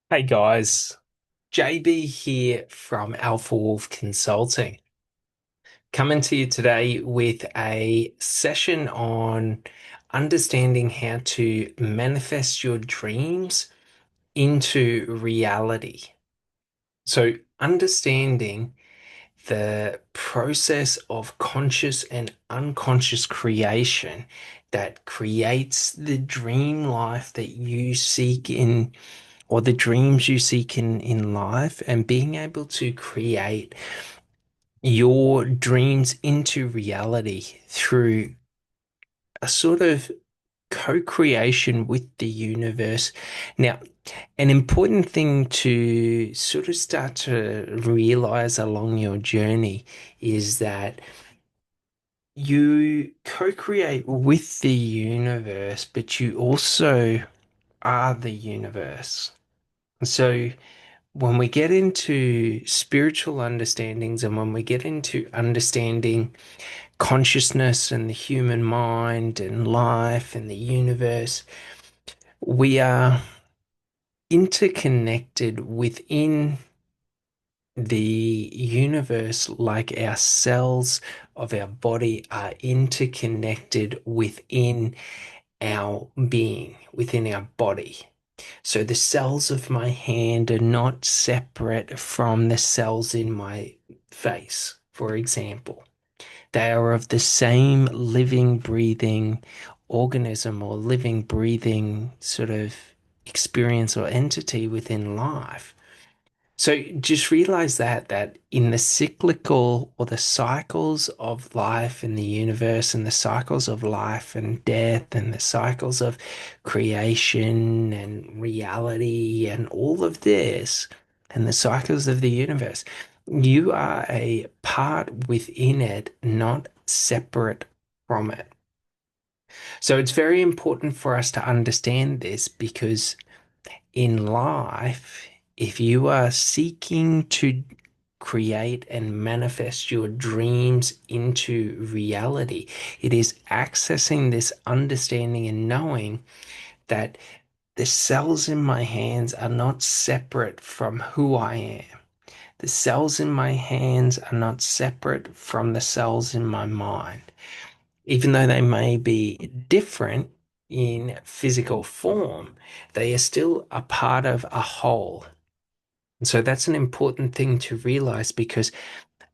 Hey guys, JB here from Alpha Wolf Consulting. Coming to you today with a session on understanding how to manifest your dreams into reality. So, understanding the process of conscious and unconscious creation that creates the dream life that you seek in or the dreams you seek in life, and being able to create your dreams into reality through a sort of co-creation with the universe. Now, an important thing to sort of start to realize along your journey is that you co-create with the universe, but you also are the universe. So when we get into spiritual understandings and when we get into understanding consciousness and the human mind and life and the universe, we are interconnected within the universe, like our cells of our body are interconnected within our being, within our body. So the cells of my hand are not separate from the cells in my face, for example. They are of the same living, breathing organism or living, breathing sort of experience or entity within life. So just realize that in the cyclical or the cycles of life in the universe and the cycles of life and death and the cycles of creation and reality and all of this and the cycles of the universe, you are a part within it, not separate from it. So it's very important for us to understand this because in life, if you are seeking to create and manifest your dreams into reality, it is accessing this understanding and knowing that the cells in my hands are not separate from who I am. The cells in my hands are not separate from the cells in my mind, even though they may be different in physical form, they are still a part of a whole. And so that's an important thing to realize because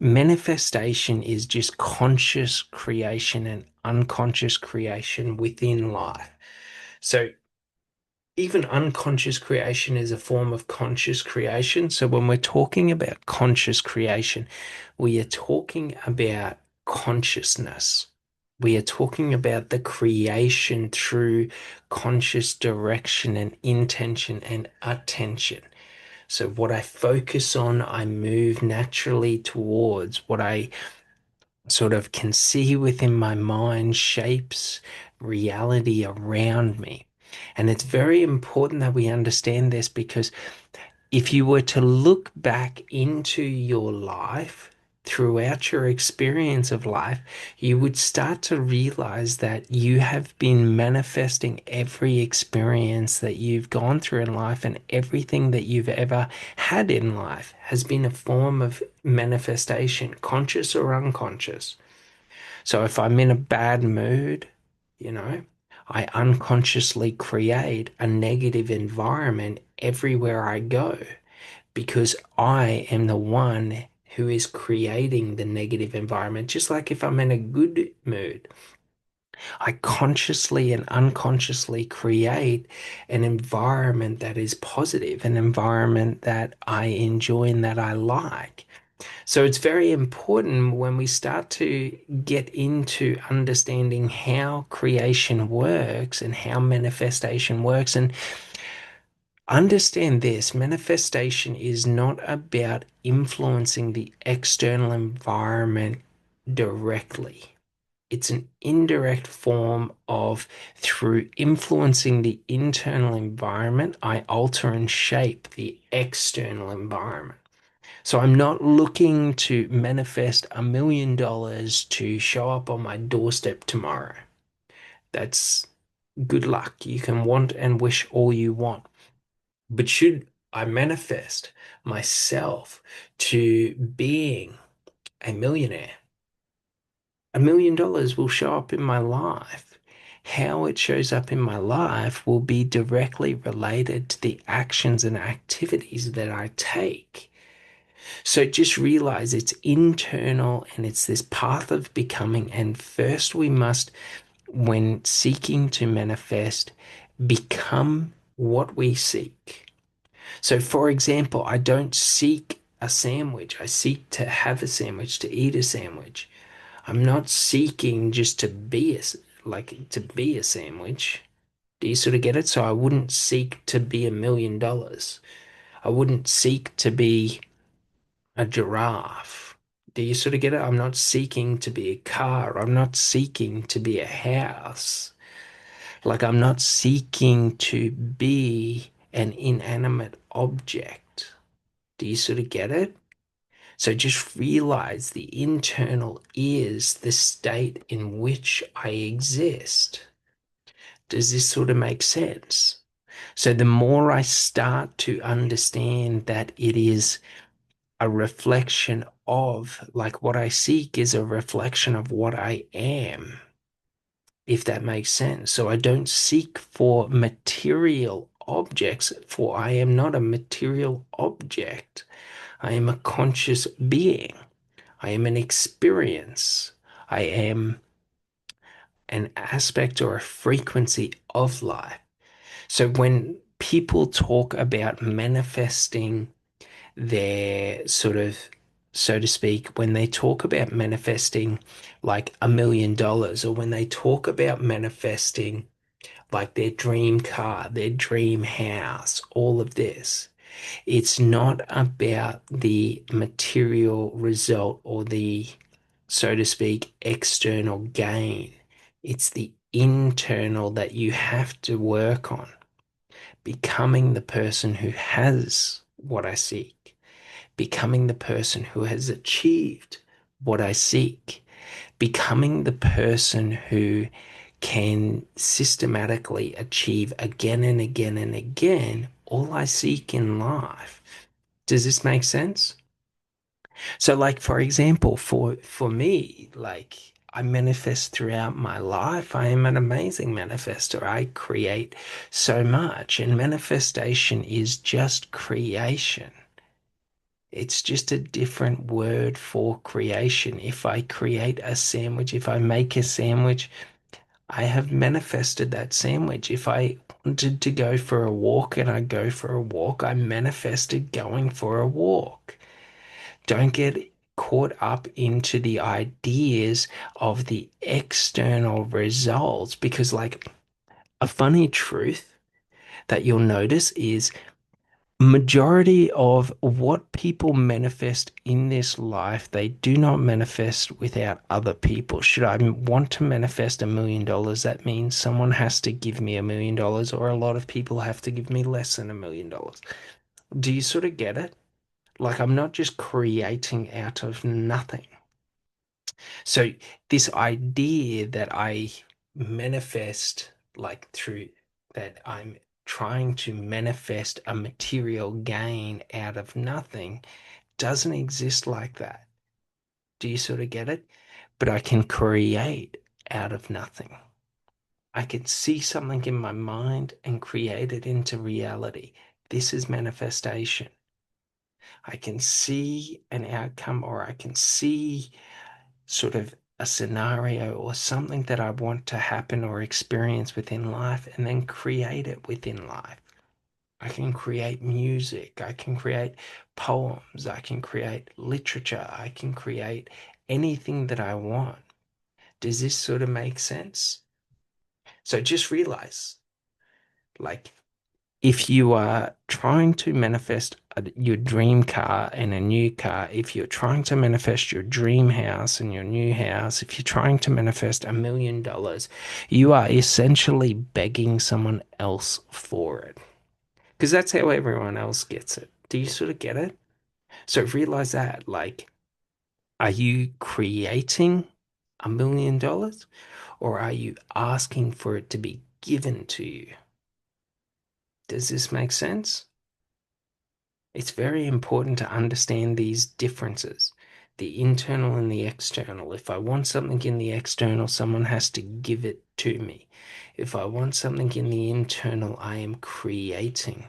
manifestation is just conscious creation and unconscious creation within life. So even unconscious creation is a form of conscious creation. So when we're talking about conscious creation, we are talking about consciousness. We are talking about the creation through conscious direction and intention and attention. So what I focus on, I move naturally towards. What I sort of can see within my mind shapes reality around me. And it's very important that we understand this because if you were to look back into your life throughout your experience of life, you would start to realize that you have been manifesting every experience that you've gone through in life, and everything that you've ever had in life has been a form of manifestation, conscious or unconscious. So if I'm in a bad mood, you know, I unconsciously create a negative environment everywhere I go because I am the one who is creating the negative environment. Just like if I'm in a good mood, I consciously and unconsciously create an environment that is positive, an environment that I enjoy and that I like. So it's very important when we start to get into understanding how creation works and how manifestation works. And understand this, manifestation is not about influencing the external environment directly. It's an indirect form of through influencing the internal environment, I alter and shape the external environment. So I'm not looking to manifest $1 million to show up on my doorstep tomorrow. That's good luck. You can want and wish all you want. But should I manifest myself to being a millionaire. $1 million will show up in my life. How it shows up in my life will be directly related to the actions and activities that I take. So just realize it's internal and it's this path of becoming. And first, we must, when seeking to manifest, become what we seek. So, for example, I don't seek a sandwich. I seek to have a sandwich, to eat a sandwich. I'm not seeking just to be to be a sandwich. Do you sort of get it? So I wouldn't seek to be $1 million. I wouldn't seek to be a giraffe. Do you sort of get it? I'm not seeking to be a car. I'm not seeking to be a house. Like I'm not seeking to be an inanimate object. Do you sort of get it? So just realize the internal is the state in which I exist. Does this sort of make sense? So the more I start to understand that it is a reflection of, like what I seek is a reflection of what I am, if that makes sense. So I don't seek for material objects, for I am not a material object. I am a conscious being. I am an experience. I am an aspect or a frequency of life. So when people talk about manifesting their sort of, so to speak, when they talk about manifesting like $1 million, or when they talk about manifesting like their dream car, their dream house, all of this, it's not about the material result or the, so to speak, external gain. It's the internal that you have to work on, becoming the person who has what I seek, becoming the person who has achieved what I seek, becoming the person who can systematically achieve again and again and again all I seek in life. Does this make sense? So, like for example, for me, like I manifest throughout my life. I am an amazing manifester. I create so much, and manifestation is just creation. It's just a different word for creation. If I create a sandwich, if I make a sandwich, I have manifested that sandwich. If I wanted to go for a walk and I go for a walk, I manifested going for a walk. Don't get caught up into the ideas of the external results because, like, a funny truth that you'll notice is majority of what people manifest in this life, they do not manifest without other people. Should I want to manifest $1 million, that means someone has to give me $1 million, or a lot of people have to give me less than $1 million. Do you sort of get it? Like, I'm not just creating out of nothing. So, this idea that I manifest, like through that I'm trying to manifest a material gain out of nothing, doesn't exist like that. Do you sort of get it? But I can create out of nothing. I can see something in my mind and create it into reality. This is manifestation. I can see an outcome, or I can see sort of a scenario or something that I want to happen or experience within life, and then create it within life. I can create music, I can create poems, I can create literature, I can create anything that I want. Does this sort of make sense? So just realize, like, if you are trying to manifest your dream car and a new car, if you're trying to manifest your dream house and your new house, if you're trying to manifest $1 million, you are essentially begging someone else for it. Because that's how everyone else gets it. Do you sort of get it? So realize that, like, are you creating $1 million, or are you asking for it to be given to you? Does this make sense? It's very important to understand these differences, the internal and the external. If I want something in the external, someone has to give it to me. If I want something in the internal, I am creating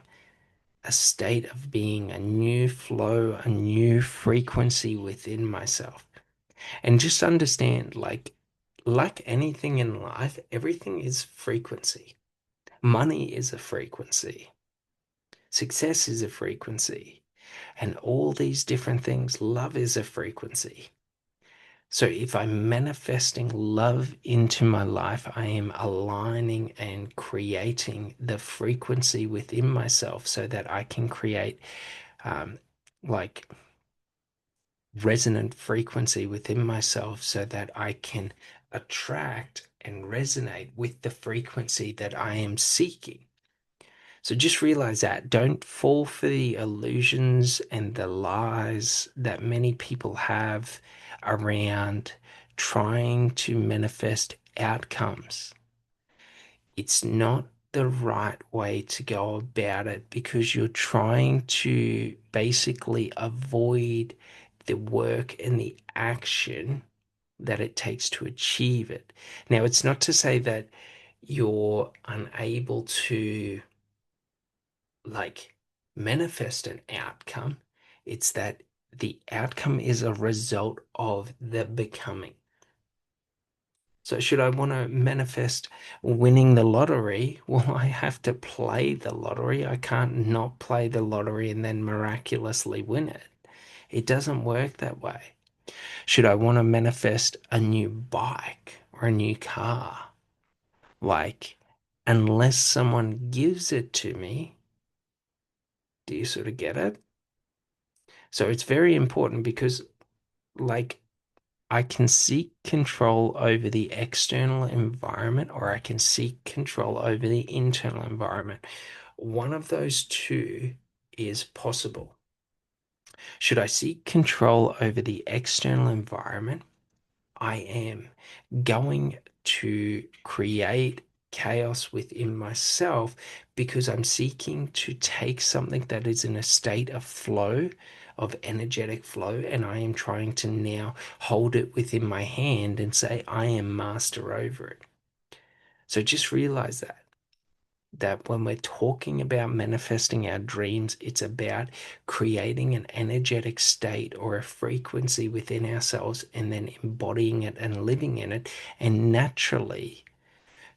a state of being, a new flow, a new frequency within myself. And just understand, like anything in life, everything is frequency. Money is a frequency. Success is a frequency. And all these different things, love is a frequency. So if I'm manifesting love into my life, I am aligning and creating the frequency within myself so that I can create um, like resonant frequency within myself so that I can attract and resonate with the frequency that I am seeking. So just realize that. Don't fall for the illusions and the lies that many people have around trying to manifest outcomes. It's not the right way to go about it because you're trying to basically avoid the work and the action that it takes to achieve it. Now, it's not to say that you're unable to like manifest an outcome. It's that the outcome is a result of the becoming. So, should I want to manifest winning the lottery? Well, I have to play the lottery. I can't not play the lottery and then miraculously win it. It doesn't work that way. Should I want to manifest a new bike or a new car? Like, unless someone gives it to me, do you sort of get it? So it's very important because, like, I can seek control over the external environment or I can seek control over the internal environment. One of those two is possible. Should I seek control over the external environment? I am going to create chaos within myself because I'm seeking to take something that is in a state of flow, of energetic flow, and I am trying to now hold it within my hand and say, I am master over it. So just realize that when we're talking about manifesting our dreams, it's about creating an energetic state or a frequency within ourselves and then embodying it and living in it. And naturally,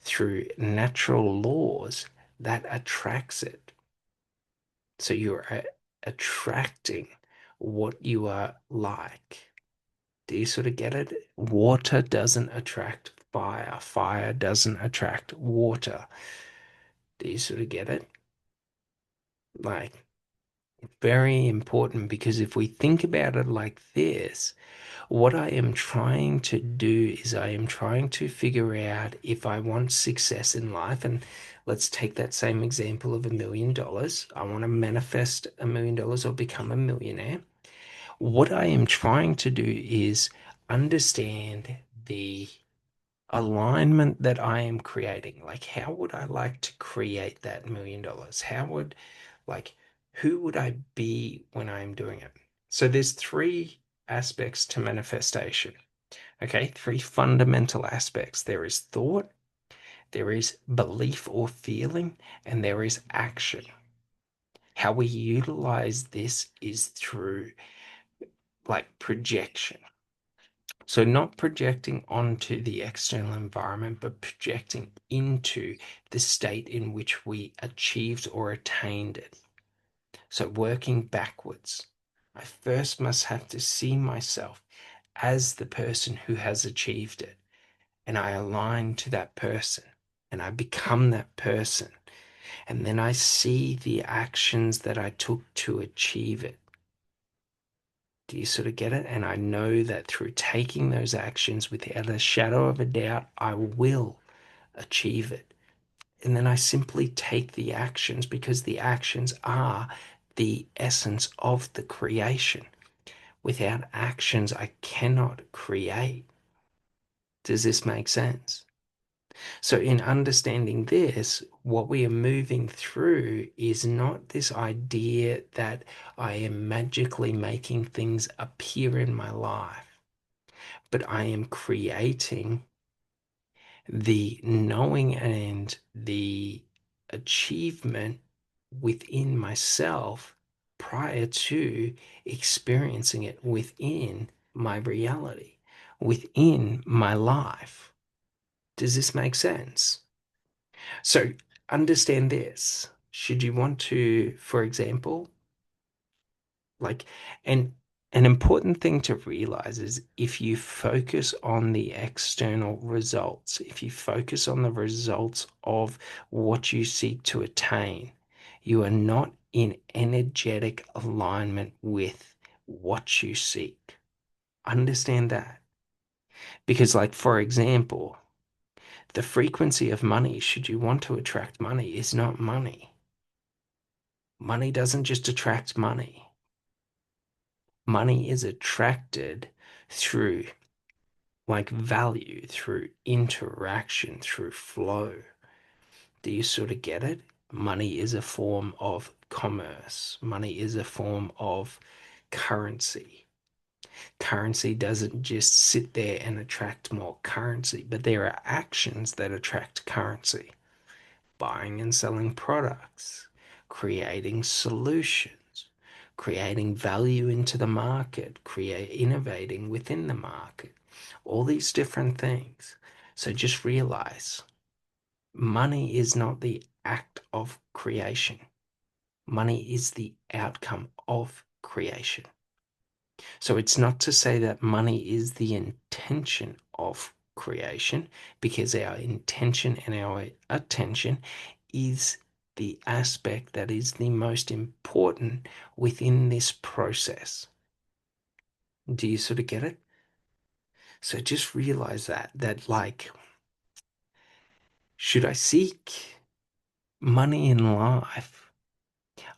through natural laws, that attracts it. So you're attracting what you are like. Do you sort of get it? Water doesn't attract fire, fire doesn't attract water. Do you sort of get it? Like, very important because if we think about it like this, what I am trying to do is I am trying to figure out if I want success in life. And let's take that same example of $1 million. I want to manifest $1 million or become a millionaire. What I am trying to do is understand the alignment that I am creating. Like, how would I like to create that $1 million? How would, like, who would I be when I'm doing it? So there's three aspects to manifestation. Okay, three fundamental aspects. There is thought, there is belief or feeling, and there is action. How we utilize this is through like projection. So, not projecting onto the external environment, but projecting into the state in which we achieved or attained it. So, working backwards. I first must have to see myself as the person who has achieved it. And I align to that person and I become that person. And then I see the actions that I took to achieve it. Do you sort of get it? And I know that through taking those actions without a shadow of a doubt, I will achieve it. And then I simply take the actions because the actions are the essence of the creation. Without actions, I cannot create. Does this make sense? So, in understanding this, what we are moving through is not this idea that I am magically making things appear in my life, but I am creating the knowing and the achievement within myself prior to experiencing it within my reality, within my life. Does this make sense? So understand this. Should you want to, for example, like, and an important thing to realize is if you focus on the external results, if you focus on the results of what you seek to attain, you are not in energetic alignment with what you seek. Understand that. Because, like, for example, the frequency of money, should you want to attract money, is not money. Money doesn't just attract money. Money is attracted through like value, through interaction, through flow. Do you sort of get it? Money is a form of commerce. Money is a form of currency. Currency doesn't just sit there and attract more currency, but there are actions that attract currency. Buying and selling products, creating solutions, creating value into the market, innovating within the market, all these different things. So just realize money is not the act of creation. Money is the outcome of creation. So it's not to say that money is the intention of creation, because our intention and our attention is the aspect that is the most important within this process. Do you sort of get it? So just realize that like, should I seek money in life?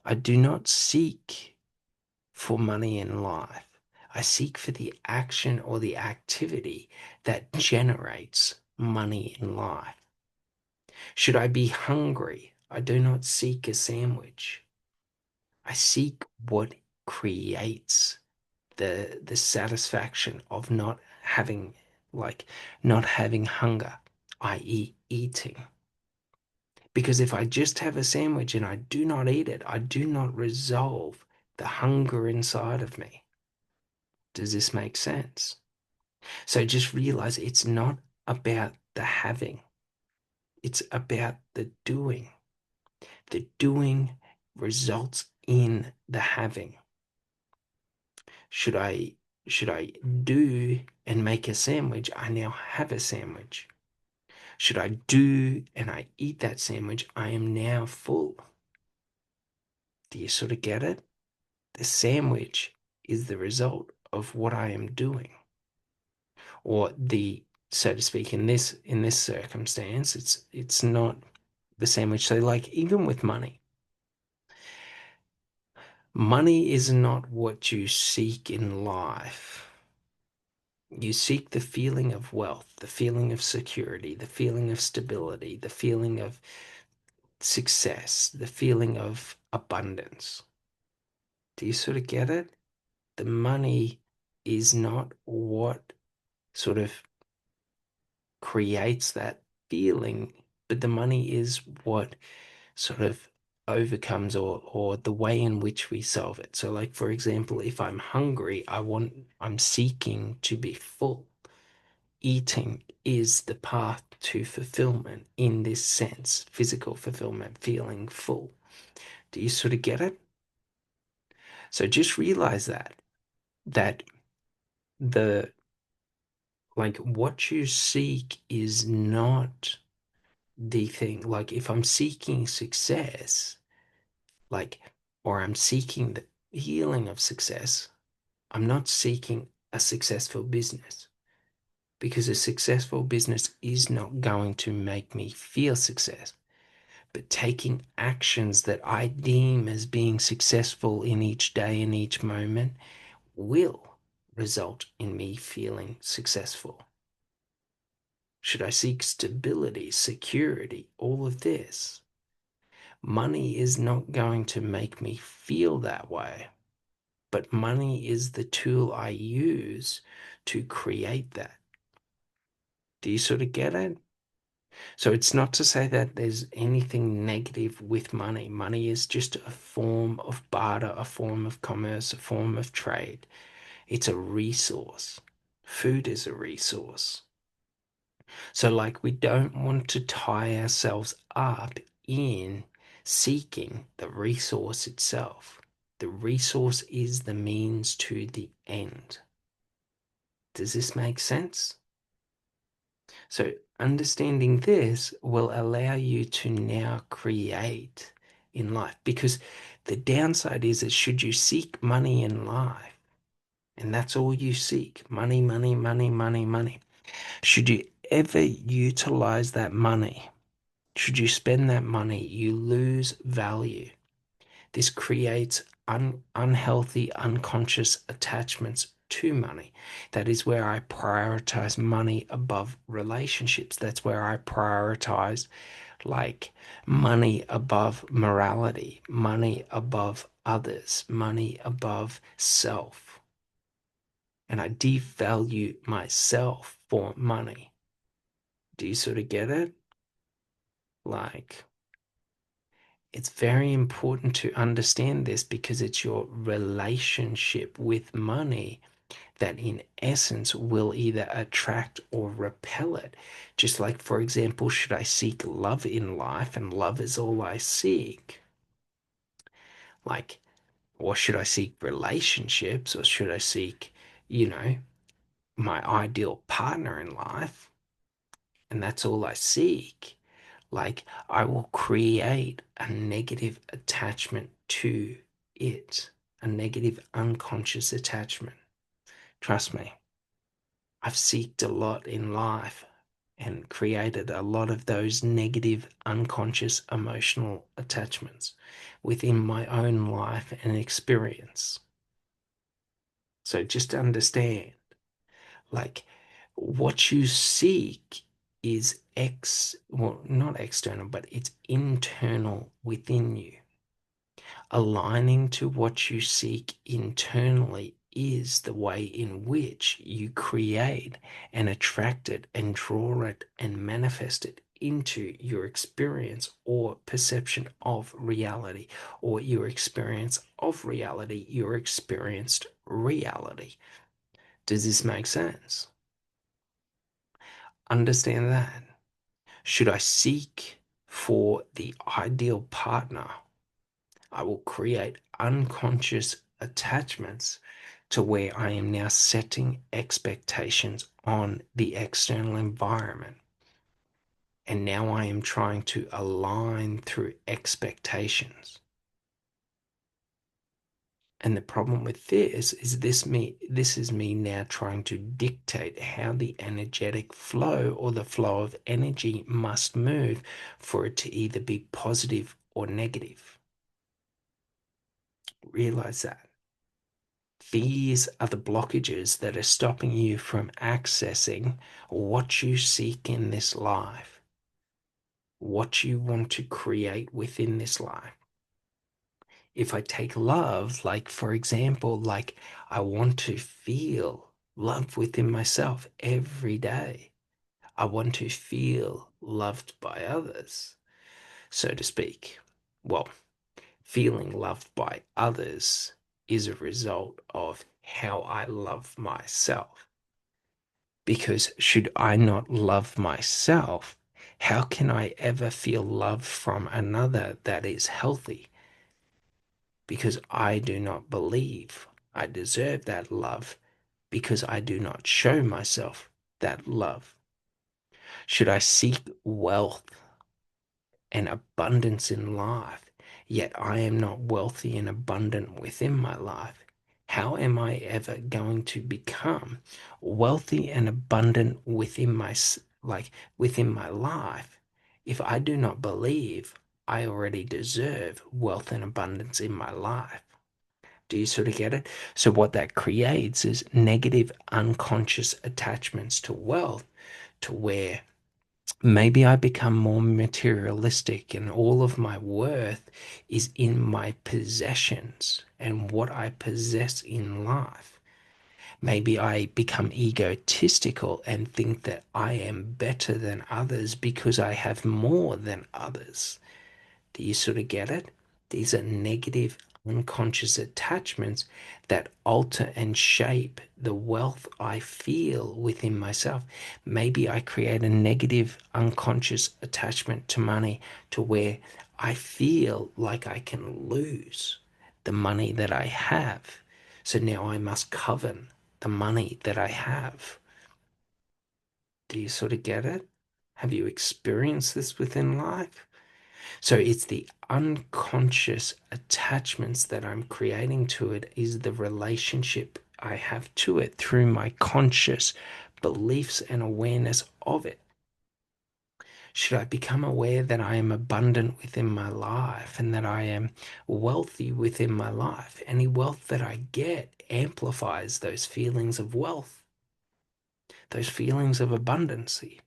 I do not seek for money in life. I seek for the action or the activity that generates money in life. Should I be hungry? I do not seek a sandwich. I seek what creates the satisfaction of not having like not having hunger, i.e. eating. Because if I just have a sandwich and I do not eat it, I do not resolve the hunger inside of me. Does this make sense? So just realize it's not about the having, it's about the doing. The doing results in the having. Should I should I do and make a sandwich? I now have a sandwich. Should I do and I eat that sandwich? I am now full. Do you sort of get it? The sandwich is the result of what I am doing. Or the, so to speak, in this circumstance, it's not the sandwich. So like even with money, money is not what you seek in life. You seek the feeling of wealth, the feeling of security, the feeling of stability, the feeling of success, the feeling of abundance. Do you sort of get it? The money is not what sort of creates that feeling, but the money is what sort of overcomes or the way in which we solve it. So like for example, if I'm hungry, I'm seeking to be full. Eating is the path to fulfillment in this sense, physical fulfillment, feeling full. Do you sort of get it? So just realize that the like what you seek is not the thing. Like if I'm seeking success, like, or I'm seeking the healing of success, I'm not seeking a successful business, because a successful business is not going to make me feel success. But taking actions that I deem as being successful in each day and each moment will result in me feeling successful. Should I seek stability, security, all of this? Money is not going to make me feel that way, but money is the tool I use to create that. Do you sort of get it? So it's not to say that there's anything negative with money. Money is just a form of barter, a form of commerce, a form of trade. It's a resource. Food is a resource. So, like, we don't want to tie ourselves up in seeking the resource itself. The resource is the means to the end. Does this make sense? So, understanding this will allow you to now create in life, because the downside is that should you seek money in life, and that's all you seek, money, money, money, money, money, should you ever utilize that money, should you spend that money, you lose value. This creates unhealthy, unconscious attachments to money. That is where I prioritize money above relationships. That's where I prioritize, like, money above morality, money above others, money above self. And I devalue myself for money. Do you sort of get it? Like, it's very important to understand this because it's your relationship with money that, in essence, will either attract or repel it. Just like, for example, should I seek love in life and love is all I seek? Like, or should I seek relationships, or should I seek, you know, my ideal partner in life and that's all I seek? Like, I will create a negative attachment to it, a negative unconscious attachment. Trust me, I've seeked a lot in life and created a lot of those negative unconscious emotional attachments within my own life and experience. So just understand, like, what you seek is well, not external, but it's internal within you. Aligning to what you seek internally is the way in which you create and attract it and draw it and manifest it into your experience or perception of reality, or your experience of reality, your experienced reality. Does this make sense? Understand that. Should I seek for the ideal partner, I will create unconscious attachments to where I am now setting expectations on the external environment. And now I am trying to align through expectations. And the problem with this is this is me now trying to dictate how the energetic flow, or the flow of energy, must move for it to either be positive or negative. Realize that. These are the blockages that are stopping you from accessing what you seek in this life, what you want to create within this life. If I take love, like, for example, like, I want to feel love within myself every day. I want to feel loved by others, so to speak. Well, feeling loved by others is a result of how I love myself. Because should I not love myself, how can I ever feel love from another that is healthy? Because I do not believe I deserve that love, because I do not show myself that love. Should I seek wealth and abundance in life, yet I am not wealthy and abundant within my life? How am I ever going to become wealthy and abundant within within my life if I do not believe I already deserve wealth and abundance in my life? Do you sort of get it? So what that creates is negative unconscious attachments to wealth, to where Maybe I become more materialistic and all of my worth is in my possessions and what I possess in life. Maybe I become egotistical and think that I am better than others because I have more than others. Do you sort of get it? These are negative, unconscious attachments that alter and shape the wealth I feel within myself. Maybe I create a negative, unconscious attachment to money to where I feel like I can lose the money that I have. So now I must covet the money that I have. Do you sort of get it? Have you experienced this within life? So it's the unconscious attachments that I'm creating to it, is the relationship I have to it through my conscious beliefs and awareness of it. Should I become aware that I am abundant within my life and that I am wealthy within my life? Any wealth that I get amplifies those feelings of wealth, those feelings of abundancy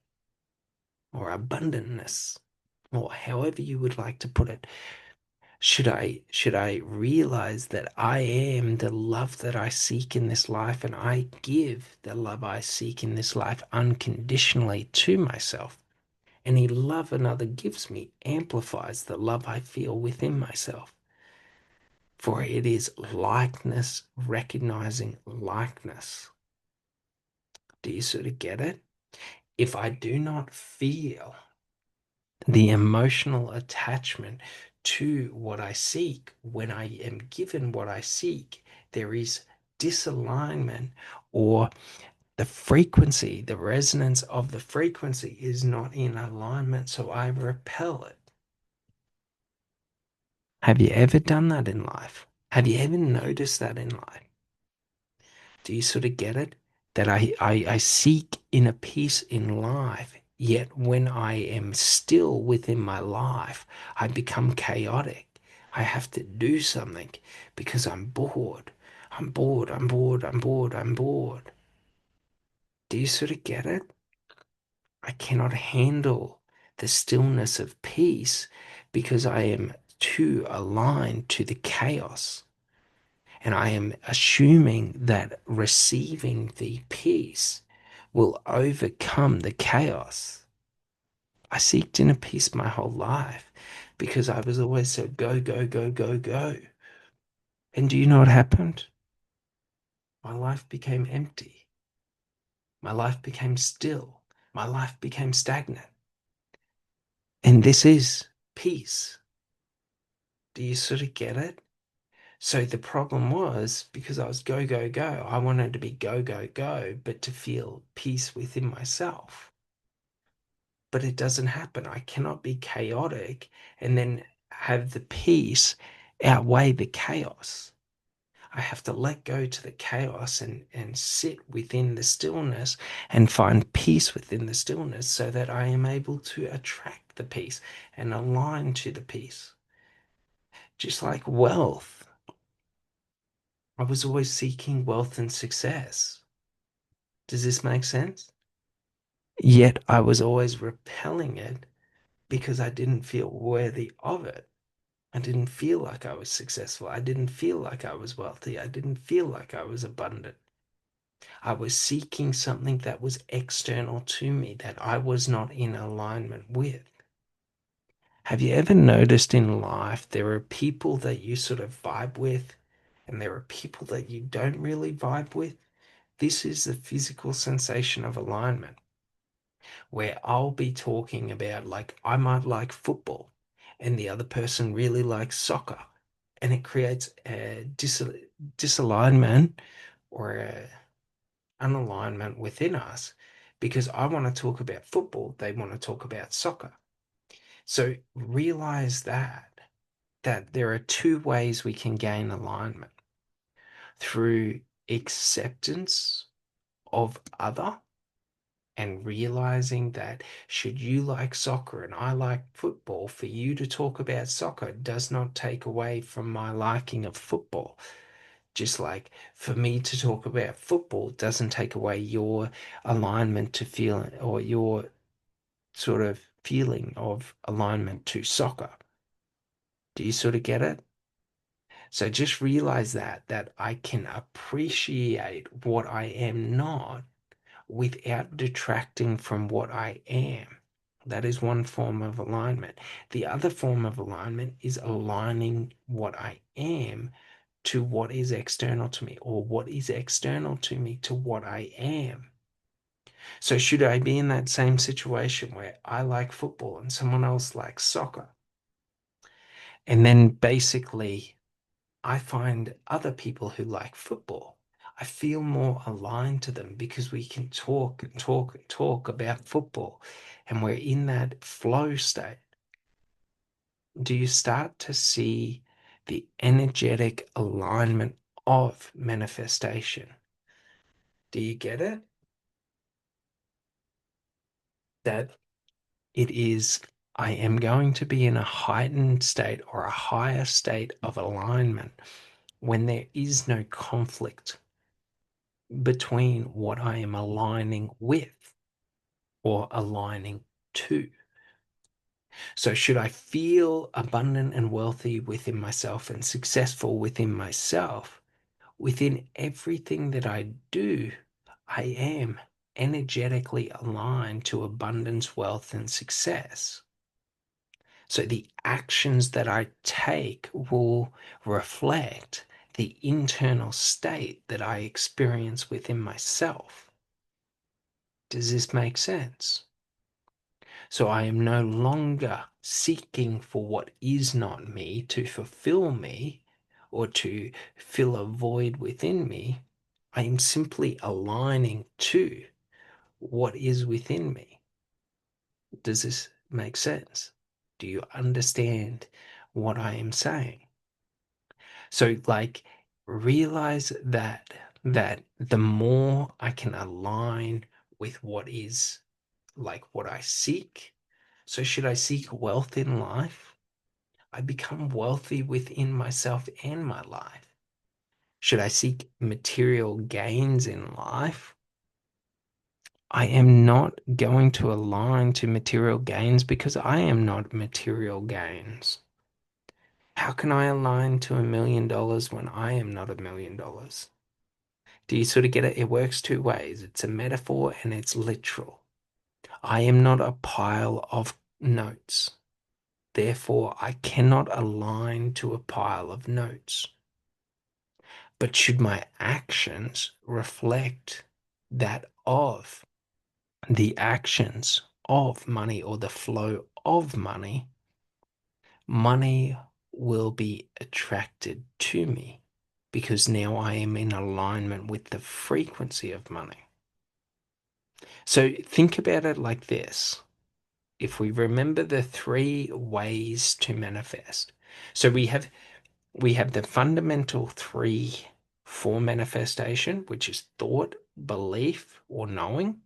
or abundantness, or however you would like to put it. Should I realize that I am the love that I seek in this life and I give the love I seek in this life unconditionally to myself? Any love another gives me amplifies the love I feel within myself. For it is likeness, recognizing likeness. Do you sort of get it? If I do not feel the emotional attachment to what I seek, when I am given what I seek, there is disalignment, or the frequency, the resonance of the frequency is not in alignment, so I repel it. Have you ever done that in life? Have you ever noticed that in life? Do you sort of get it? That I seek inner peace in life, yet when I am still within my life, I become chaotic. I have to do something because I'm bored. I'm bored, I'm bored, I'm bored, I'm bored. Do you sort of get it? I cannot handle the stillness of peace because I am too aligned to the chaos. And I am assuming that receiving the peace will overcome the chaos. I seeked inner peace my whole life because I was always so go, go, go, go, go. And do you know what happened? My life became empty. My life became still. My life became stagnant. And this is peace. Do you sort of get it? So the problem was because I was go, go, go, I wanted to be go, go, go, but to feel peace within myself. But it doesn't happen. I cannot be chaotic and then have the peace outweigh the chaos. I have to let go to the chaos and sit within the stillness and find peace within the stillness so that I am able to attract the peace and align to the peace. Just like wealth. I was always seeking wealth and success. Does this make sense? Yet I was always repelling it because I didn't feel worthy of it. I didn't feel like I was successful. I didn't feel like I was wealthy. I didn't feel like I was abundant. I was seeking something that was external to me that I was not in alignment with. Have you ever noticed in life there are people that you sort of vibe with and there are people that you don't really vibe with? This is the physical sensation of alignment, where I'll be talking about, like, I might like football and the other person really likes soccer, and it creates a disalignment or a unalignment within us because I want to talk about football, they want to talk about soccer. So realize that there are two ways we can gain alignment: through acceptance of other and realizing that should you like soccer and I like football, for you to talk about soccer does not take away from my liking of football. Just like for me to talk about football doesn't take away your alignment to feel or your sort of feeling of alignment to soccer. Do you sort of get it? So just realize that I can appreciate what I am not without detracting from what I am. That is one form of alignment. The other form of alignment is aligning what I am to what is external to me, or what is external to me to what I am. So, should I be in that same situation where I like football and someone else likes soccer? And then basically, I find other people who like football. I feel more aligned to them because we can talk and talk and talk about football, and we're in that flow state. Do you start to see the energetic alignment of manifestation? Do you get it? That it is, I am going to be in a heightened state or a higher state of alignment when there is no conflict between what I am aligning with or aligning to. So, should I feel abundant and wealthy within myself and successful within myself, within everything that I do, I am energetically aligned to abundance, wealth, and success. So the actions that I take will reflect the internal state that I experience within myself. Does this make sense? So I am no longer seeking for what is not me to fulfill me or to fill a void within me. I am simply aligning to what is within me. Does this make sense? Do you understand what I am saying? So like realize that the more I can align with what is like what I seek. So should I seek wealth in life? I become wealthy within myself and my life. Should I seek material gains in life? I am not going to align to material gains because I am not material gains. How can I align to $1 million when I am not $1 million? Do you sort of get it? It works two ways. It's a metaphor and it's literal. I am not a pile of notes. Therefore, I cannot align to a pile of notes. But should my actions reflect that of the actions of money or the flow of money, money will be attracted to me because now I am in alignment with the frequency of money. So think about it like this. If we remember the three ways to manifest. So we have the fundamental three for manifestation, which is thought, belief, or knowing,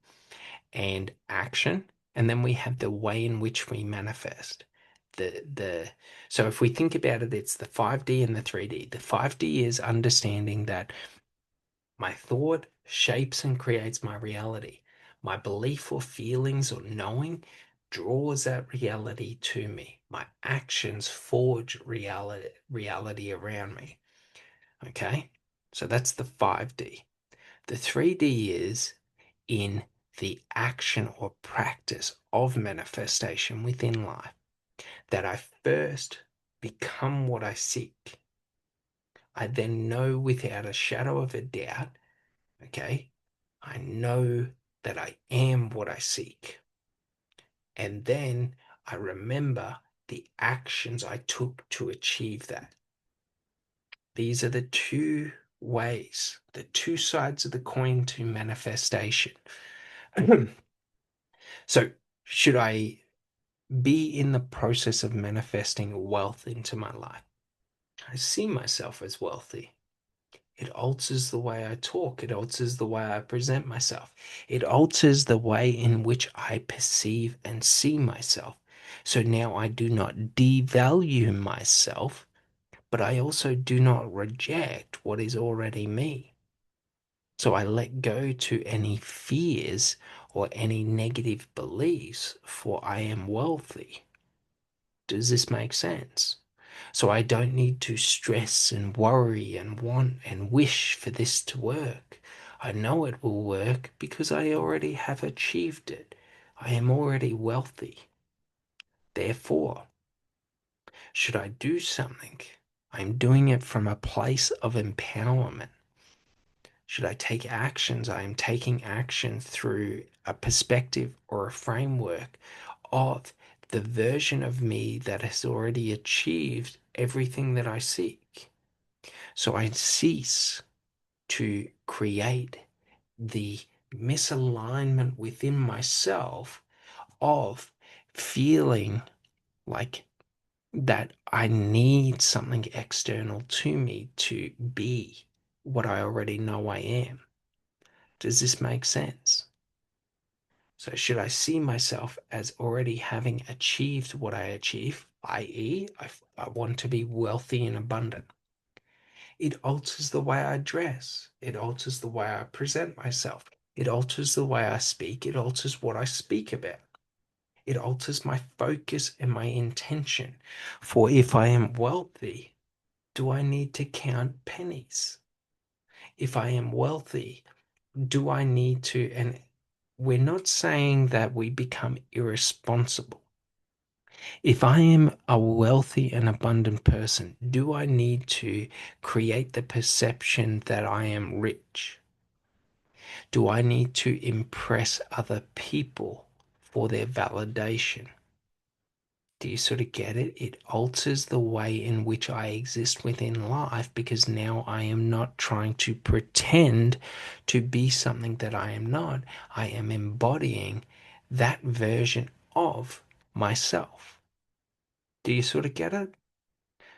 and action. And then we have the way in which we manifest. The so if we think about it, it's the 5D and the 3D. The 5D is understanding that my thought shapes and creates my reality. My belief or feelings or knowing draws that reality to me. My actions forge reality around me. Okay? So that's the 5D. The 3D is in the action or practice of manifestation within life, that I first become what I seek. I then know without a shadow of a doubt, okay, I know that I am what I seek. And then I remember the actions I took to achieve that. These are the two ways, the two sides of the coin to manifestation. So, should I be in the process of manifesting wealth into my life? I see myself as wealthy. It alters the way I talk. It alters the way I present myself. It alters the way in which I perceive and see myself. So now I do not devalue myself, but I also do not reject what is already me. So I let go to any fears or any negative beliefs, for I am wealthy. Does this make sense? So I don't need to stress and worry and want and wish for this to work. I know it will work because I already have achieved it. I am already wealthy. Therefore, should I do something, I'm doing it from a place of empowerment. Should I take actions, I am taking action through a perspective or a framework of the version of me that has already achieved everything that I seek. So I cease to create the misalignment within myself of feeling like that I need something external to me to be what I already know I am. Does this make sense? So, should I see myself as already having achieved what I achieve, i.e., I want to be wealthy and abundant? It alters the way I dress. It alters the way I present myself. It alters the way I speak. It alters what I speak about. It alters my focus and my intention. For if I am wealthy, do I need to count pennies? If I am wealthy, do I need to? And we're not saying that we become irresponsible. If I am a wealthy and abundant person, do I need to create the perception that I am rich? Do I need to impress other people for their validation? Do you sort of get it? It alters the way in which I exist within life because now I am not trying to pretend to be something that I am not. I am embodying that version of myself. Do you sort of get it?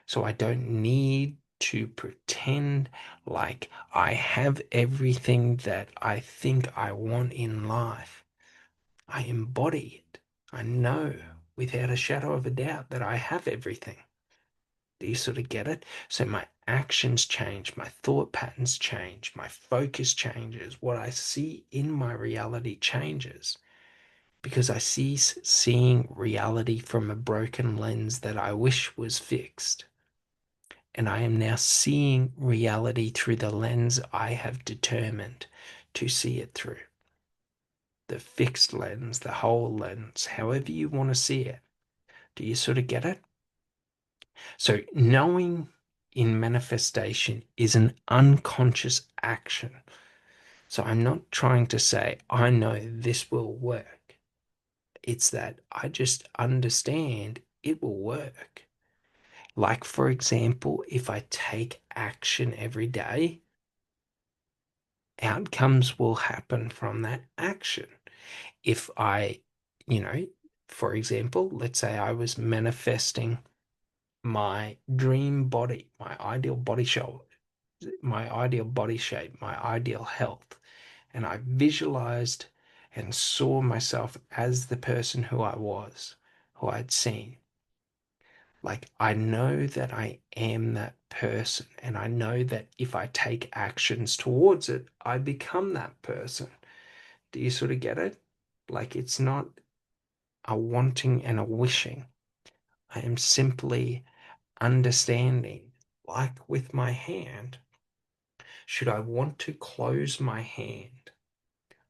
So I don't need to pretend like I have everything that I think I want in life. I embody it. I know without a shadow of a doubt that I have everything. Do you sort of get it? So my actions change, my thought patterns change, my focus changes, what I see in my reality changes because I cease seeing reality from a broken lens that I wish was fixed. And I am now seeing reality through the lens I have determined to see it through. The fixed lens, the whole lens, however you want to see it. Do you sort of get it? So, knowing in manifestation is an unconscious action. So, I'm not trying to say, I know this will work. It's that I just understand it will work. Like, for example, if I take action every day, outcomes will happen from that action. If I, you know, for example, let's say I was manifesting my dream body, my ideal body shape, my ideal health, and I visualized and saw myself as the person who I was, who I'd seen. Like, I know that I am that person, and I know that if I take actions towards it, I become that person. Do you sort of get it? Like, it's not a wanting and a wishing. I am simply understanding, like with my hand. Should I want to close my hand?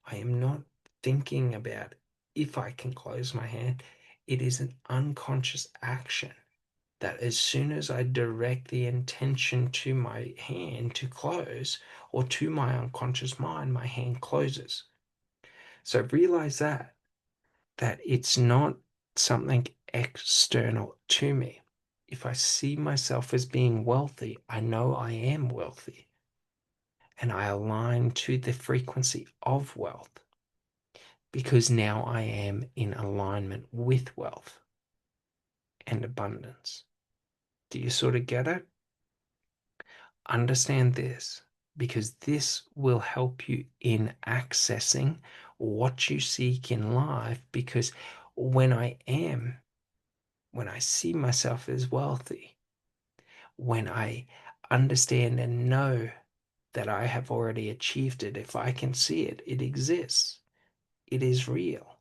I am not thinking about if I can close my hand. It is an unconscious action that as soon as I direct the intention to my hand to close or to my unconscious mind, my hand closes. So realize that it's not something external to me. If I see myself as being wealthy, I know I am wealthy and I align to the frequency of wealth because now I am in alignment with wealth and abundance. Do you sort of get it? Understand this because this will help you in accessing what you seek in life. Because when when I see myself as wealthy, when I understand and know that I have already achieved it. If I can see it, it exists. It is real.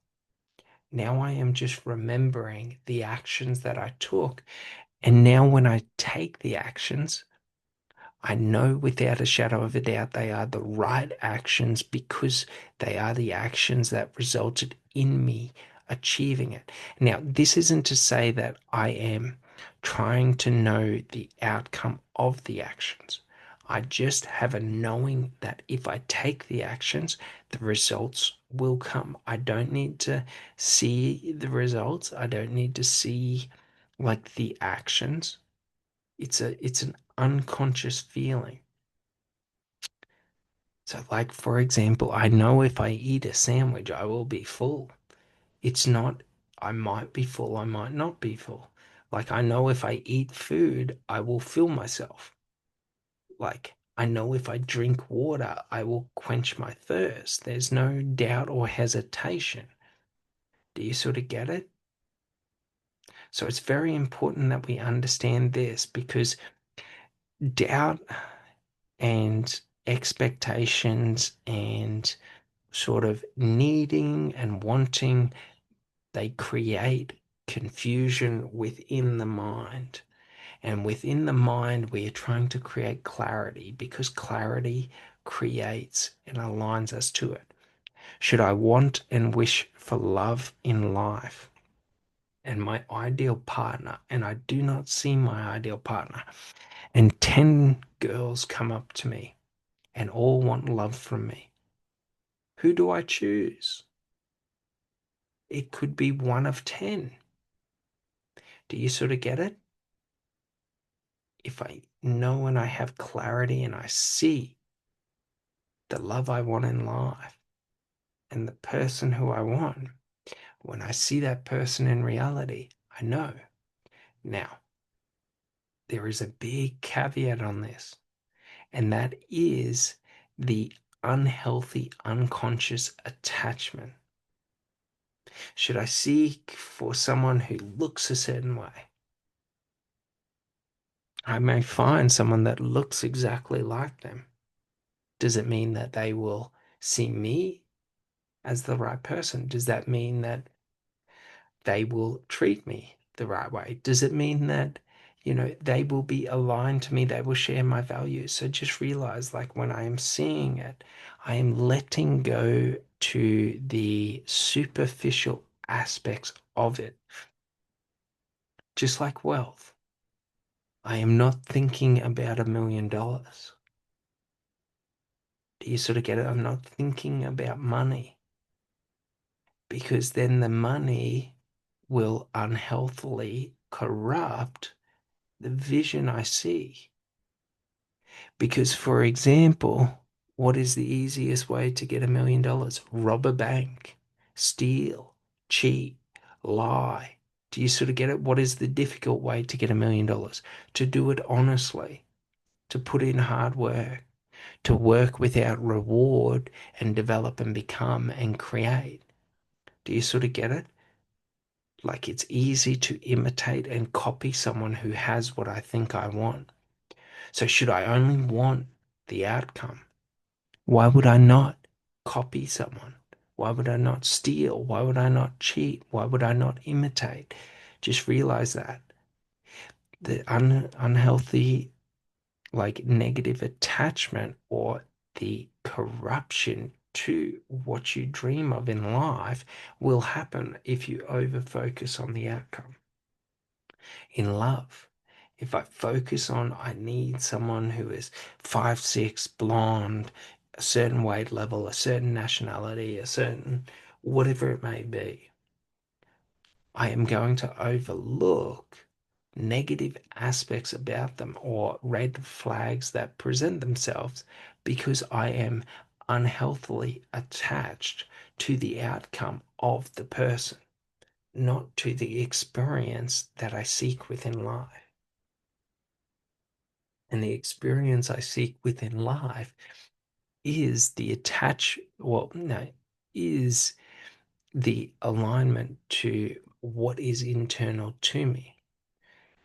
Now I am just remembering the actions that I took. And now when I take the actions, I know without a shadow of a doubt they are the right actions because they are the actions that resulted in me achieving it. Now, this isn't to say that I am trying to know the outcome of the actions. I just have a knowing that if I take the actions, the results will come. I don't need to see the results. I don't need to see like the actions. It's an unconscious feeling. So like for example, I know if I eat a sandwich, I will be full. It's not I might be full, I might not be full. Like I know if I eat food, I will fill myself. Like I know if I drink water, I will quench my thirst. There's no doubt or hesitation. Do you sort of get it? So it's very important that we understand this because doubt and expectations and sort of needing and wanting, they create confusion within the mind. And within the mind, we are trying to create clarity because clarity creates and aligns us to it. Should I want and wish for love in life and my ideal partner, and I do not see my ideal partner, and 10 girls come up to me and all want love from me, who do I choose? It could be one of 10. Do you sort of get it? If I know and I have clarity and I see the love I want in life and the person who I want, when I see that person in reality, I know. Now, there is a big caveat on this, and that is the unhealthy, unconscious attachment. Should I seek for someone who looks a certain way? I may find someone that looks exactly like them. Does it mean that they will see me as the right person? Does that mean that they will treat me the right way? Does it mean that, they will be aligned to me? They will share my values. So just realize, like, when I am seeing it, I am letting go to the superficial aspects of it, just like wealth. I am not thinking about $1 million. Do you sort of get it? I'm not thinking about money because then the money will unhealthily corrupt the vision I see. Because, for example, what is the easiest way to get $1 million? Rob a bank, steal, cheat, lie. Do you sort of get it? What is the difficult way to get $1 million? To do it honestly, to put in hard work, to work without reward and develop and become and create. Do you sort of get it? Like it's easy to imitate and copy someone who has what I think I want. So should I only want the outcome? Why would I not copy someone? Why would I not steal? Why would I not cheat? Why would I not imitate? Just realize that the unhealthy, like negative attachment or the corruption to what you dream of in life will happen if you over focus on the outcome. In love, if I focus on I need someone who is 5'6", blonde, a certain weight level, a certain nationality, a certain whatever it may be, I am going to overlook negative aspects about them or red flags that present themselves because I am unhealthily attached to the outcome of the person, not to the experience that I seek within life. And the experience I seek within life is the attach, well, no, is the alignment to what is internal to me.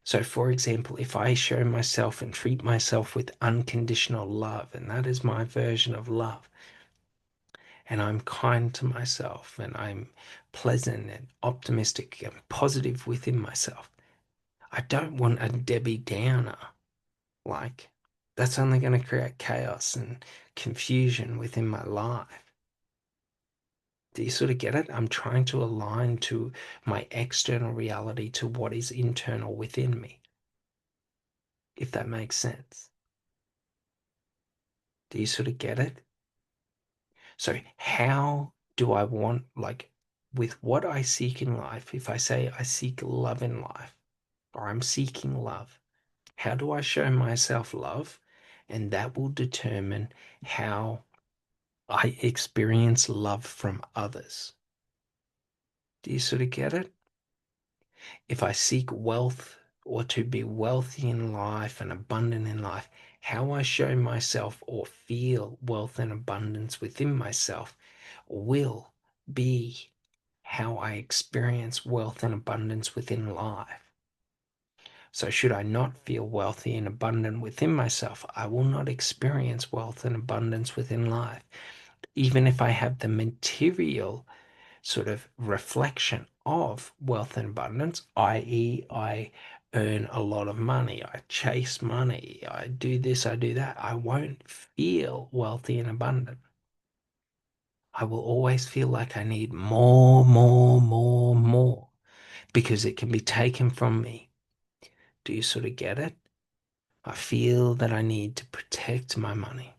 So, for example, if I show myself and treat myself with unconditional love, and that is my version of love, and I'm kind to myself, and I'm pleasant and optimistic and positive within myself, I don't want a Debbie Downer. Like, that's only going to create chaos and confusion within my life. Do you sort of get it? I'm trying to align to my external reality to what is internal within me, if that makes sense. Do you sort of get it? So, how do I want, like, with what I seek in life, if I say I seek love in life or I'm seeking love, how do I show myself love? And that will determine how I experience love from others. Do you sort of get it? If I seek wealth or to be wealthy in life and abundant in life, how I show myself or feel wealth and abundance within myself will be how I experience wealth and abundance within life. So, should I not feel wealthy and abundant within myself, I will not experience wealth and abundance within life. Even if I have the material sort of reflection of wealth and abundance, i.e., I earn a lot of money, I chase money, I do this, I do that, I won't feel wealthy and abundant. I will always feel like I need more, more, more, more because it can be taken from me. Do you sort of get it? I feel that I need to protect my money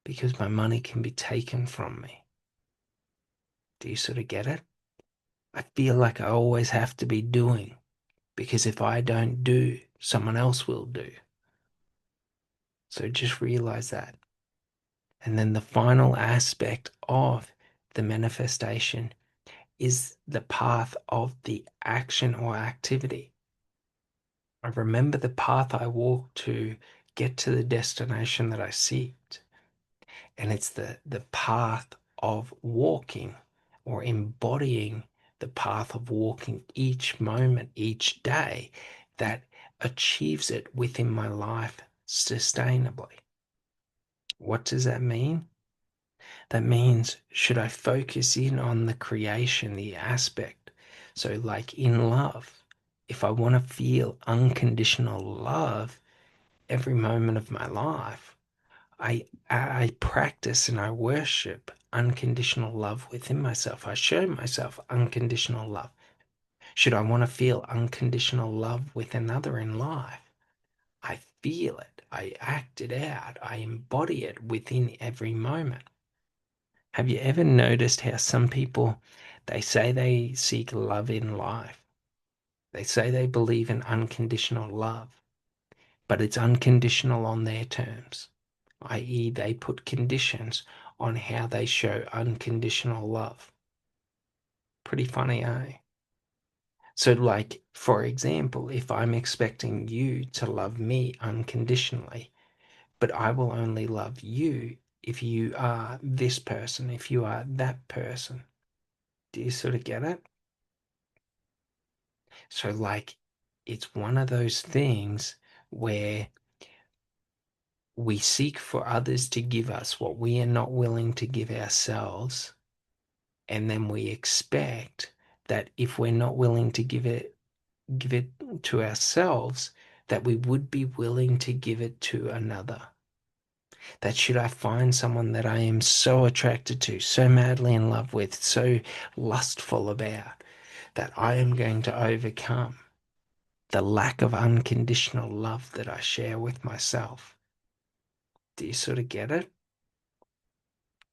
because my money can be taken from me. Do you sort of get it? I feel like I always have to be doing because if I don't do, someone else will do. So just realize that. And then the final aspect of the manifestation is the path of the action or activity. I remember the path I walked to get to the destination that I seeked. And it's the path of walking or embodying the path of walking each moment, each day that achieves it within my life sustainably. What does that mean? That means, should I focus in on the creation, the aspect? So, like in love, if I want to feel unconditional love every moment of my life, I practice and I worship unconditional love within myself. I show myself unconditional love. Should I want to feel unconditional love with another in life? I feel it. I act it out. I embody it within every moment. Have you ever noticed how some people, they say they seek love in life? They say they believe in unconditional love, but it's unconditional on their terms, i.e., they put conditions on how they show unconditional love. Pretty funny, eh? So, like, for example, if I'm expecting you to love me unconditionally, but I will only love you if you are this person, if you are that person. Do you sort of get it? So, like, it's one of those things where we seek for others to give us what we are not willing to give ourselves. And then we expect that if we're not willing to give it to ourselves, that we would be willing to give it to another. That should I find someone that I am so attracted to, so madly in love with, so lustful about, that I am going to overcome the lack of unconditional love that I share with myself. Do you sort of get it?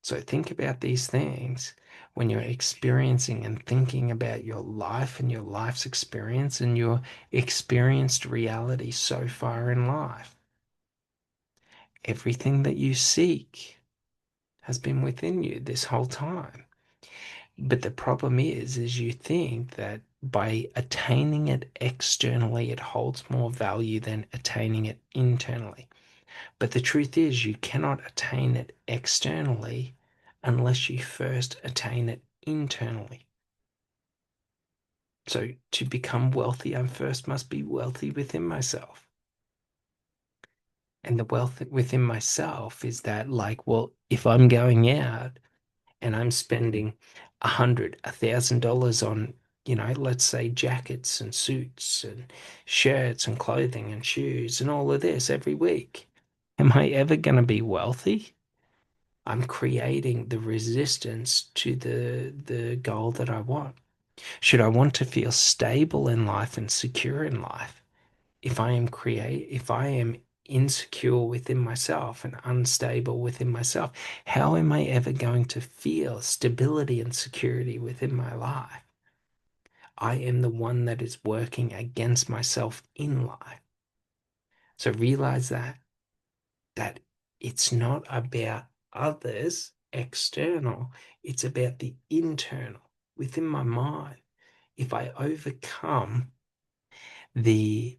So think about these things when you're experiencing and thinking about your life and your life's experience and your experienced reality so far in life. Everything that you seek has been within you this whole time. But the problem is you think that by attaining it externally, it holds more value than attaining it internally. But the truth is, you cannot attain it externally unless you first attain it internally. So to become wealthy, I first must be wealthy within myself. And the wealth within myself is that, like, well, if I'm going out and I'm spending $100, $1,000 on, let's say jackets and suits and shirts and clothing and shoes and all of this every week, am I ever going to be wealthy? I'm creating the resistance to the goal that I want. Should I want to feel stable in life and secure in life, if I am insecure within myself and unstable within myself, how am I ever going to feel stability and security within my life? I am the one that is working against myself in life. So realize that it's not about others external, it's about the internal within my mind. If I overcome the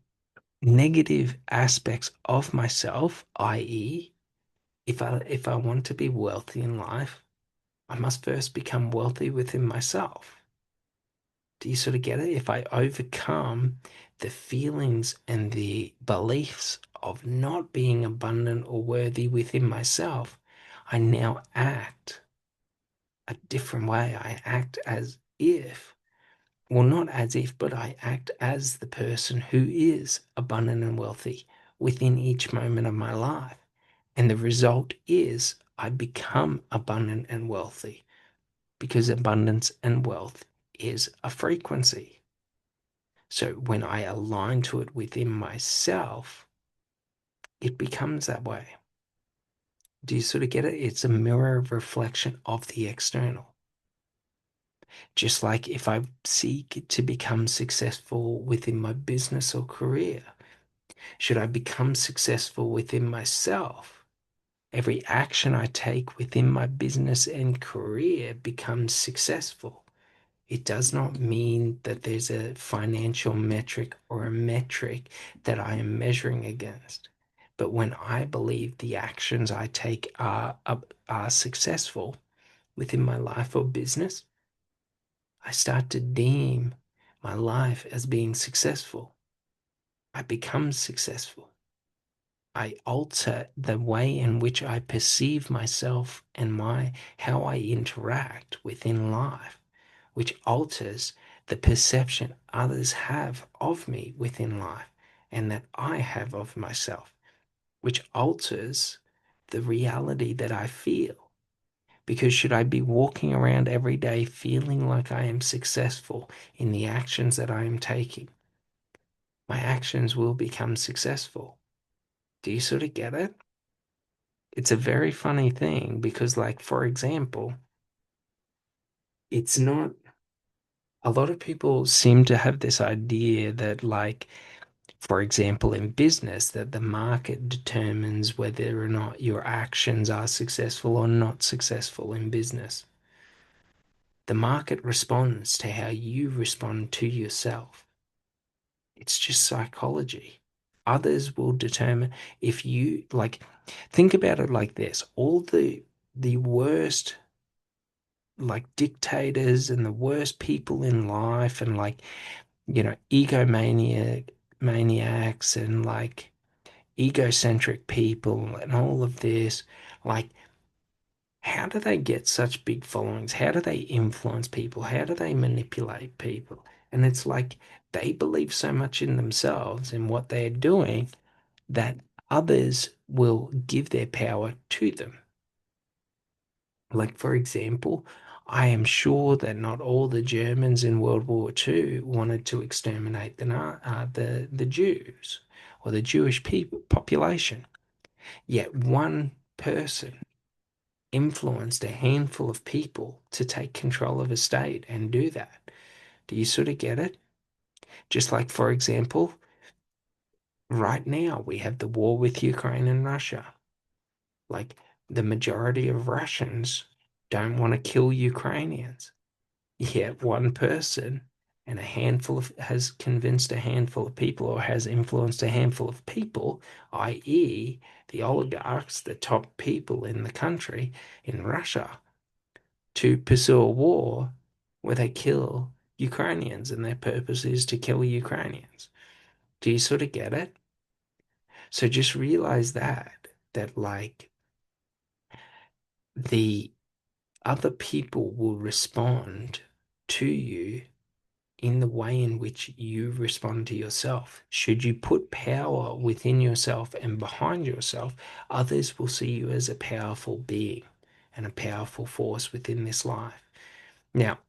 negative aspects of myself, i.e., if I want to be wealthy in life, I must first become wealthy within myself. Do you sort of get it? If I overcome the feelings and the beliefs of not being abundant or worthy within myself, I now act a different way. I act as if, well, not as if, but I act as the person who is abundant and wealthy within each moment of my life. And the result is I become abundant and wealthy because abundance and wealth is a frequency. So when I align to it within myself, it becomes that way. Do you sort of get it? It's a mirror reflection of the external. Just like if I seek to become successful within my business or career, should I become successful within myself? Every action I take within my business and career becomes successful. It does not mean that there's a financial metric or a metric that I am measuring against. But when I believe the actions I take are successful within my life or business, I start to deem my life as being successful. I become successful. I alter the way in which I perceive myself and how I interact within life, which alters the perception others have of me within life and that I have of myself, which alters the reality that I feel. Because should I be walking around every day feeling like I am successful in the actions that I am taking, my actions will become successful. Do you sort of get it? It's a very funny thing because, like, for example, it's not, a lot of people seem to have this idea that, like, for example, in business, that the market determines whether or not your actions are successful or not successful in business. The market responds to how you respond to yourself. It's just psychology. Others will determine if you, like, think about it like this. All the worst, like, dictators and the worst people in life and, like, maniacs and, like, egocentric people and all of this, like, how do they get such big followings? How do they influence people? How do they manipulate people? And it's like they believe so much in themselves and what they're doing that others will give their power to them. Like, for example, I am sure that not all the Germans in World War II wanted to exterminate the Jews or the Jewish people population. Yet one person influenced a handful of people to take control of a state and do that. Do you sort of get it? Just like, for example, right now we have the war with Ukraine and Russia. Like, the majority of Russians don't want to kill Ukrainians. Yet one person and has convinced a handful of people or has influenced a handful of people, i.e., the oligarchs, the top people in the country in Russia, to pursue a war where they kill Ukrainians and their purpose is to kill Ukrainians. Do you sort of get it? So just realize that like the other people will respond to you in the way in which you respond to yourself. Should you put power within yourself and behind yourself, others will see you as a powerful being and a powerful force within this life. Now,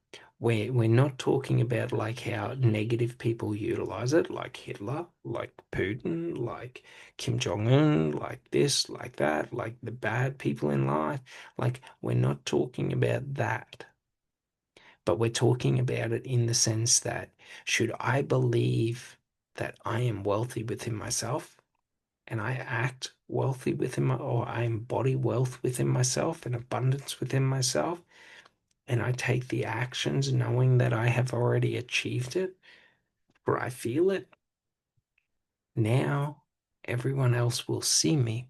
we're not talking about like how negative people utilize it, like Hitler, like Putin, like Kim Jong-un, like this, like that, like the bad people in life. Like, we're not talking about that, but we're talking about it in the sense that should I believe that I am wealthy within myself and I act wealthy within my, or I embody wealth within myself and abundance within myself, and I take the actions knowing that I have already achieved it or I feel it, now everyone else will see me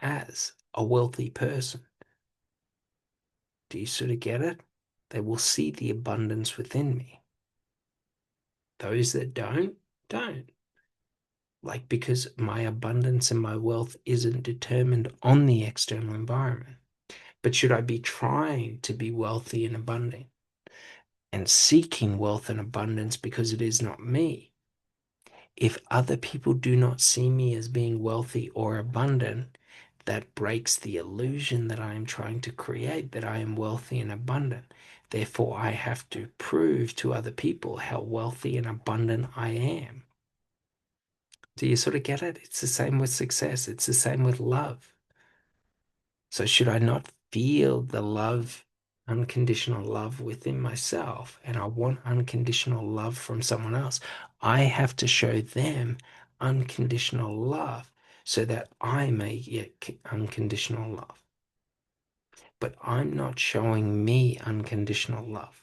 as a wealthy person. Do you sort of get it? They will see the abundance within me. Those that don't, don't. Like, because my abundance and my wealth isn't determined on the external environment. But should I be trying to be wealthy and abundant and seeking wealth and abundance because it is not me? If other people do not see me as being wealthy or abundant, that breaks the illusion that I am trying to create that I am wealthy and abundant. Therefore, I have to prove to other people how wealthy and abundant I am. Do you sort of get it? It's the same with success. It's the same with love. So should I not feel the love, unconditional love within myself, and I want unconditional love from someone else, I have to show them unconditional love so that I may get unconditional love. But I'm not showing me unconditional love.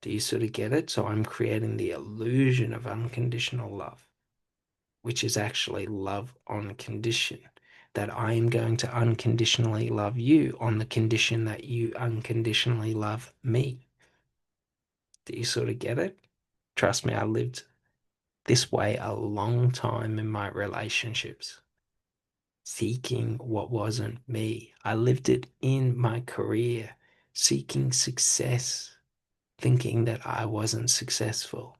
Do you sort of get it? So I'm creating the illusion of unconditional love, which is actually love on condition. That I am going to unconditionally love you on the condition that you unconditionally love me. Do you sort of get it? Trust me, I lived this way a long time in my relationships, seeking what wasn't me. I lived it in my career, seeking success, thinking that I wasn't successful.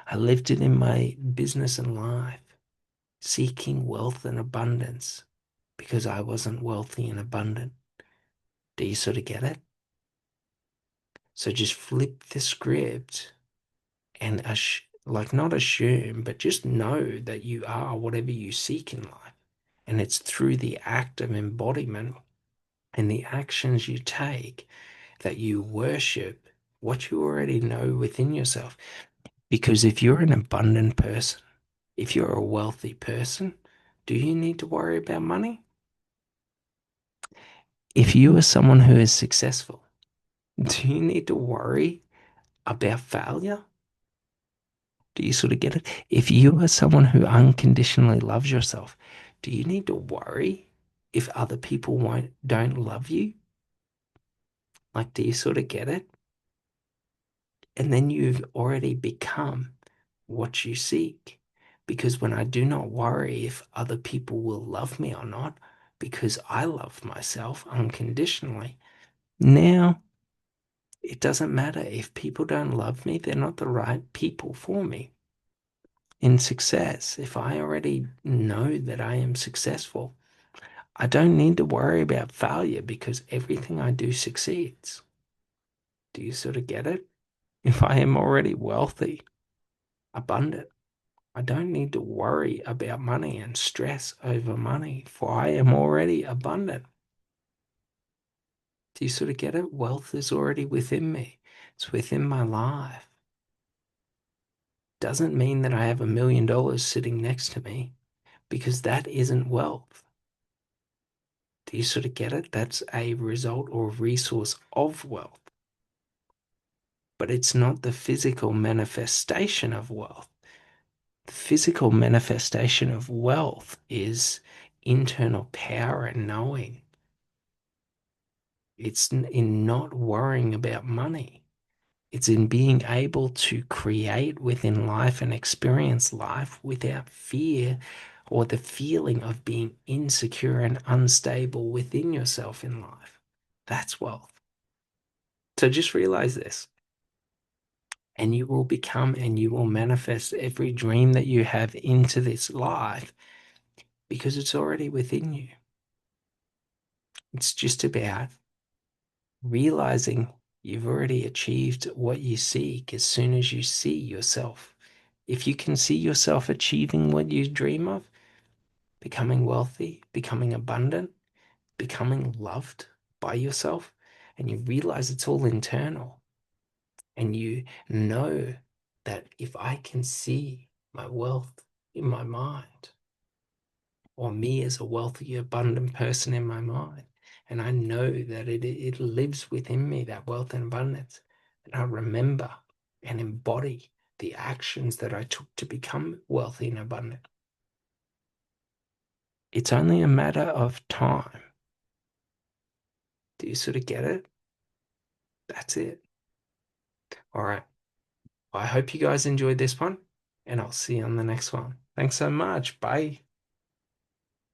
I lived it in my business and life, seeking wealth and abundance because I wasn't wealthy and abundant. Do you sort of get it? So just flip the script and like not assume, but just know that you are whatever you seek in life. And it's through the act of embodiment and the actions you take that you worship what you already know within yourself. Because if you're an abundant person, if you're a wealthy person, do you need to worry about money? If you are someone who is successful, do you need to worry about failure? Do you sort of get it? If you are someone who unconditionally loves yourself, do you need to worry if other people don't love you? Like, do you sort of get it? And then you've already become what you seek. Because when I do not worry if other people will love me or not, because I love myself unconditionally, now it doesn't matter if people don't love me, they're not the right people for me. In success, if I already know that I am successful, I don't need to worry about failure because everything I do succeeds. Do you sort of get it? If I am already wealthy, abundant, I don't need to worry about money and stress over money, for I am already abundant. Do you sort of get it? Wealth is already within me. It's within my life. Doesn't mean that I have $1 million sitting next to me because that isn't wealth. Do you sort of get it? That's a result or resource of wealth, but it's not the physical manifestation of wealth. The physical manifestation of wealth is internal power and knowing. It's in not worrying about money. It's in being able to create within life and experience life without fear or the feeling of being insecure and unstable within yourself in life. That's wealth. So just realize this, and you will become and you will manifest every dream that you have into this life because it's already within you. It's just about realizing you've already achieved what you seek as soon as you see yourself. If you can see yourself achieving what you dream of, becoming wealthy, becoming abundant, becoming loved by yourself, and you realize it's all internal, and you know that if I can see my wealth in my mind, or me as a wealthy, abundant person in my mind. And I know that it lives within me, that wealth and abundance. And I remember and embody the actions that I took to become wealthy and abundant. It's only a matter of time. Do you sort of get it? That's it. All right. I hope you guys enjoyed this one, and I'll see you on the next one. Thanks so much. Bye.